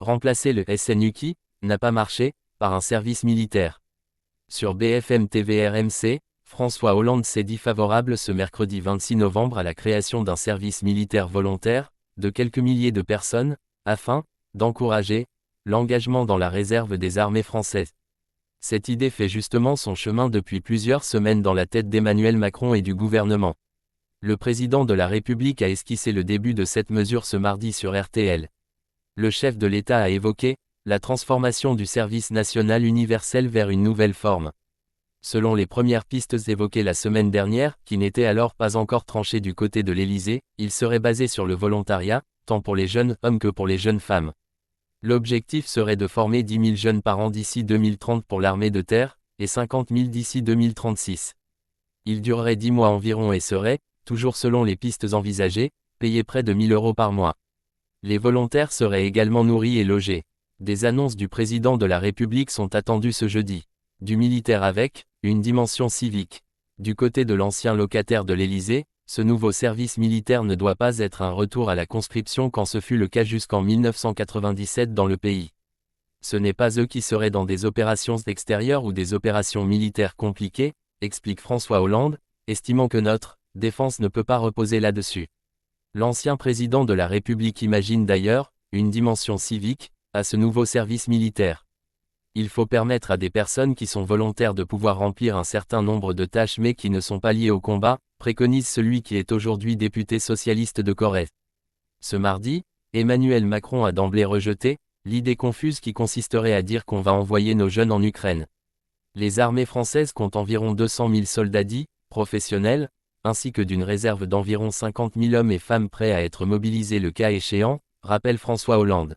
Remplacer le SNU n'a pas marché, par un service militaire. Sur BFM TV RMC, François Hollande s'est dit favorable ce mercredi 26 novembre à la création d'un service militaire volontaire, de quelques milliers de personnes, afin d'encourager l'engagement dans la réserve des armées françaises. Cette idée fait justement son chemin depuis plusieurs semaines dans la tête d'Emmanuel Macron et du gouvernement. Le président de la République a esquissé le début de cette mesure ce mardi sur RTL. Le chef de l'État a évoqué la transformation du service national universel vers une nouvelle forme. Selon les premières pistes évoquées la semaine dernière, qui n'étaient alors pas encore tranchées du côté de l'Élysée, il serait basé sur le volontariat, tant pour les jeunes hommes que pour les jeunes femmes. L'objectif serait de former 10 000 jeunes par an d'ici 2030 pour l'armée de terre, et 50 000 d'ici 2036. Il durerait 10 mois environ et serait, toujours selon les pistes envisagées, payé près de 1 000 € par mois. Les volontaires seraient également nourris et logés. Des annonces du président de la République sont attendues ce jeudi. Du militaire avec une dimension civique. Du côté de l'ancien locataire de l'Élysée, ce nouveau service militaire ne doit pas être un retour à la conscription quand ce fut le cas jusqu'en 1997 dans le pays. Ce n'est pas eux qui seraient dans des opérations extérieures ou des opérations militaires compliquées, explique François Hollande, estimant que notre défense ne peut pas reposer là-dessus. L'ancien président de la République imagine d'ailleurs une dimension civique à ce nouveau service militaire. Il faut permettre à des personnes qui sont volontaires de pouvoir remplir un certain nombre de tâches mais qui ne sont pas liées au combat, préconise celui qui est aujourd'hui député socialiste de Corrèze. Ce mardi, Emmanuel Macron a d'emblée rejeté l'idée confuse qui consisterait à dire qu'on va envoyer nos jeunes en Ukraine. Les armées françaises comptent environ 200 000 soldats dits professionnels, ainsi que d'une réserve d'environ 50 000 hommes et femmes prêts à être mobilisés le cas échéant, rappelle François Hollande.